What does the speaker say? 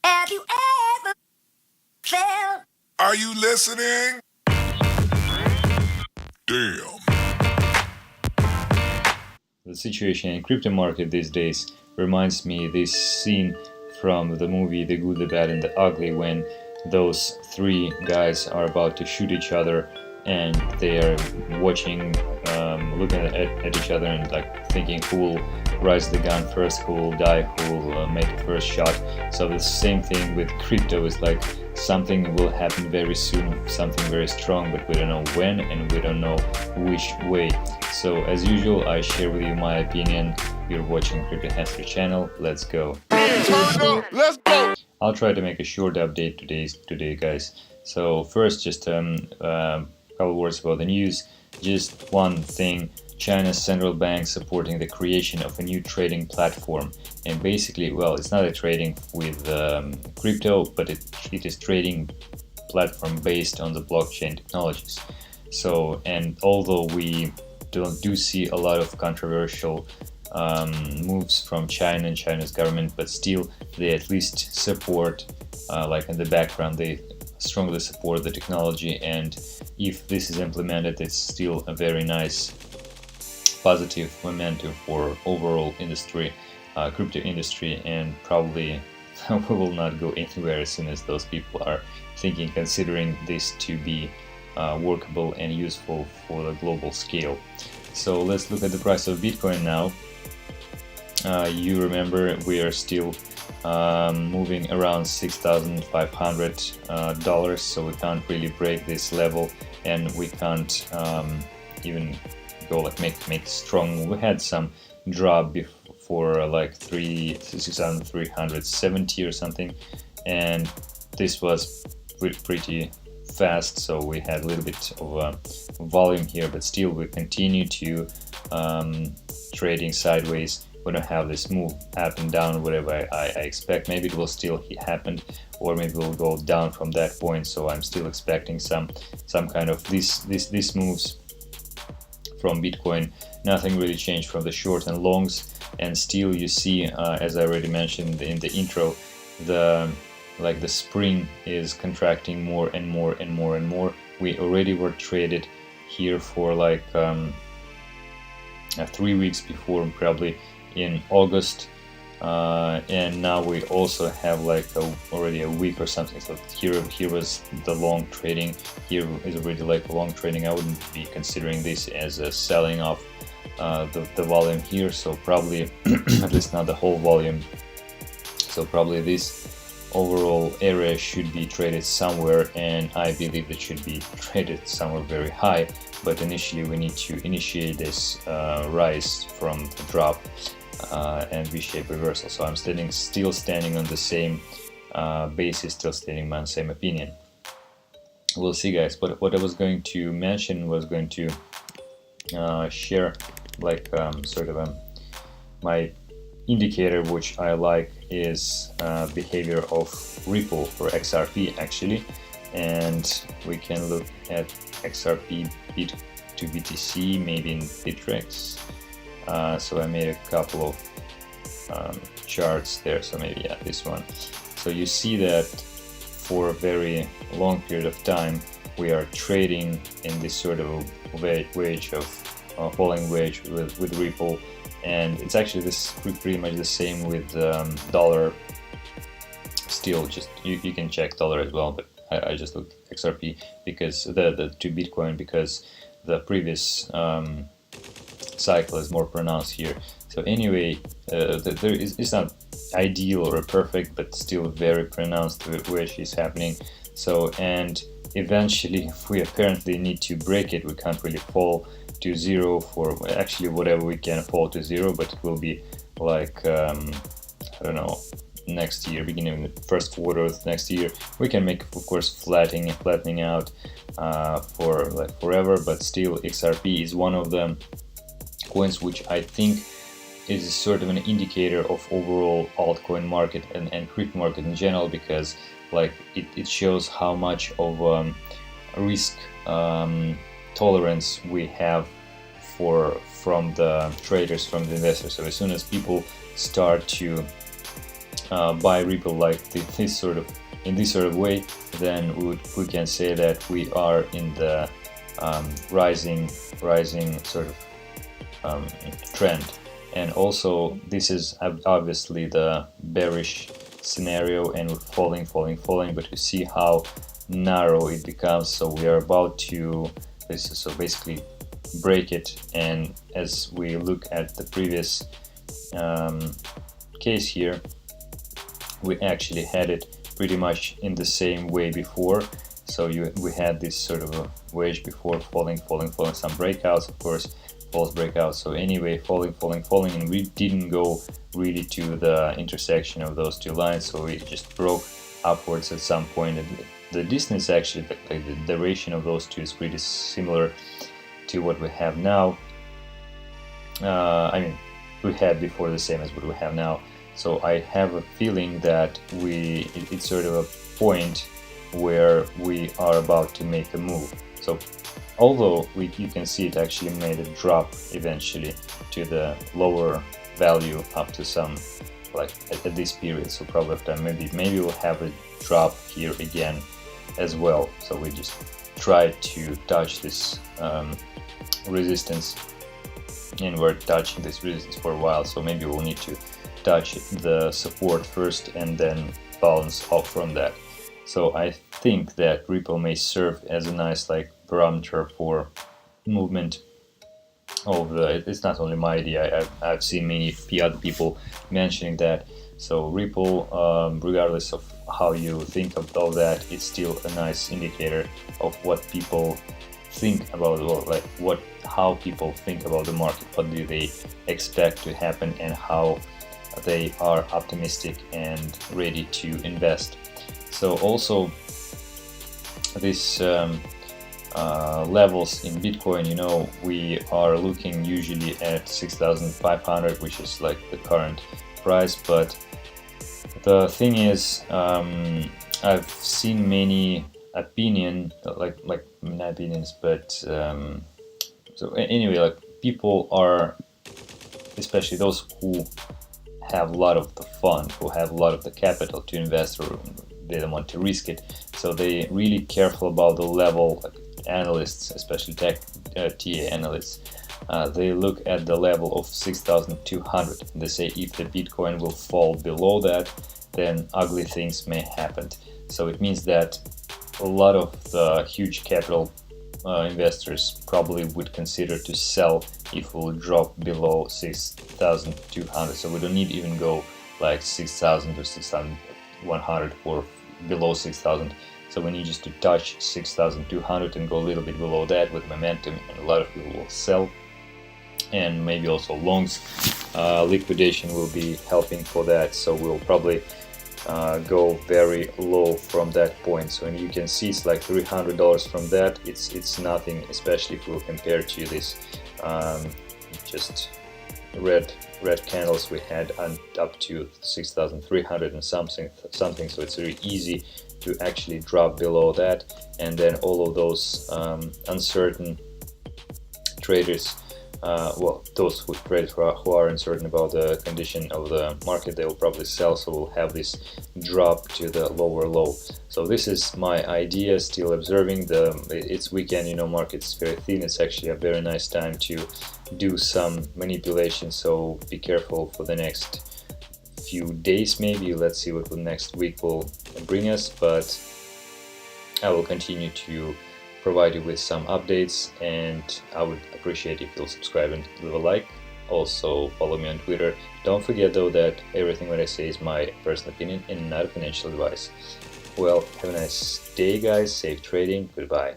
Have you ever felt? Are you listening? Damn. The situation in crypto market these days reminds me this scene from the movie The Good, the Bad and the Ugly, when those three guys are about to shoot each other and they are watching, looking at each other and like thinking who will rise the gun first, who will die, who will make the first shot. So the same thing with crypto is like something will happen very soon, something very strong, but we don't know when and we don't know which way. So as usual, I share with you my opinion. You're watching Crypto Hamster channel. Let's go. Let's go. I'll try to make a short update today, guys. So first, just couple words about the news. Just one thing: China's central bank supporting the creation of a new trading platform. And basically, well, it's not a trading with crypto, but it is trading platform based on the blockchain technologies. So, and although we do see a lot of controversial moves from China and China's government, but still they at least support, like in the background, they strongly support the technology, and if this is implemented, it's still a very nice positive momentum for overall industry, crypto industry, and probably we will not go anywhere as soon as those people are considering this to be workable and useful for the global scale. So let's look at the price of Bitcoin now. You remember we are still moving around $6,500, so we can't really break this level, and we can't even go like make strong move. We had some drop before like 6,370 or something, and this was pretty fast, so we had a little bit of volume here, but still we continue to trading sideways. We don't have this move up and down, whatever I expect. Maybe it will still happen, or maybe we'll go down from that point. So I'm still expecting some kind of these moves from Bitcoin. Nothing really changed from the short and longs, and still you see, as I already mentioned in the intro, the spring is contracting more and more and more and more. We already were traded here for like 3 weeks before, probably in August, and now we also have like already a week or something. So here was the long trading. Here is already like long trading. I wouldn't be considering this as a selling off the volume here. So probably at least not the whole volume. So probably this overall area should be traded somewhere, and I believe it should be traded somewhere very high. But initially we need to initiate this rise from the drop and V-shaped reversal. So I'm still standing on the same basis, still standing on the same opinion. We'll see, guys. But what I was going to mention was going to share like sort of my indicator which I like is behavior of Ripple or XRP actually, and we can look at XRP bit to BTC, maybe in Bittrex. So I made a couple of charts there, so maybe this one. So you see that for a very long period of time we are trading in this sort of wedge of falling wedge with Ripple, and it's actually pretty much the same with dollar. Still, just you can check dollar as well, but I just looked at XRP because the to Bitcoin, because the previous cycle is more pronounced here. So anyway, it's not ideal or perfect, but still very pronounced wedge is happening. So, and eventually we apparently need to break it. We can't really fall to zero for actually whatever we can fall to zero, but it will be like I don't know, next year, beginning of the first quarter of next year. We can make, of course, flattening out for like forever, but still XRP is one of the coins which I think is sort of an indicator of overall altcoin market and crypto market in general, because like it shows how much of risk tolerance we have from the traders, from the investors. So as soon as people start to buy Ripple like this sort of in this sort of way, then we can say that we are in the rising sort of trend. And also this is obviously the bearish scenario, and we're falling, but you see how narrow it becomes. So we are about to basically break it. And as we look at the previous case here, we actually had it pretty much in the same way before. So we had this sort of a wedge before, falling, some breakouts, of course, false breakouts. So anyway, falling, and we didn't go really to the intersection of those two lines, so we just broke upwards at some point. And the distance, actually, the duration of those two is pretty similar to what we have now. I mean, we had before the same as what we have now. So I have a feeling that it's sort of a point where we are about to make a move. So although you can see it actually made a drop eventually to the lower value up to some, like at this period. So probably after maybe we'll have a drop here again as well. So we just try to touch this resistance, and we're touching this resistance for a while. So maybe we'll need to touch the support first and then bounce off from that. So I think that Ripple may serve as a nice like parameter for movement of the. It's not only my idea. I've seen many other people mentioning that. So Ripple, regardless of how you think of all that, it's still a nice indicator of what people think about, well, like how people think about the market. What do they expect to happen, and how they are optimistic and ready to invest. So also these levels in Bitcoin, you know, we are looking usually at 6,500, which is like the current price. But the thing is, I've seen many not opinions, but so anyway, like people are, especially those who have a lot of the fund, who have a lot of the capital to invest, or they don't want to risk it, so they really careful about the level. Like analysts, especially tech TA analysts, they look at the level of 6,200. They say if the Bitcoin will fall below that, then ugly things may happen. So it means that a lot of the huge capital investors probably would consider to sell if it will drop below 6,200. So we don't need even go like 6,000 or 6,100 or below 6,000. So we need just to touch 6,200 and go a little bit below that with momentum, and a lot of people will sell. And maybe also longs liquidation will be helping for that. So we'll probably go very low from that point. So and you can see it's like $300 from that. It's nothing, especially if we'll compare to this just red candles we had up to 6,300 and something. So it's very easy to actually drop below that, and then all of those uncertain traders, well, those who trade who are uncertain about the condition of the market, they will probably sell. So we'll have this drop to the lower low. So this is my idea. Still observing it's weekend, you know, market's very thin. It's actually a very nice time to do some manipulation. So be careful for the next few days. Maybe let's see what the next week will bring us. But I will continue to provide you with some updates, and I would appreciate if you'll subscribe and leave a like. Also follow me on Twitter. Don't forget though that everything that I say is my personal opinion and not a financial advice. Well, have a nice day guys, safe trading, goodbye.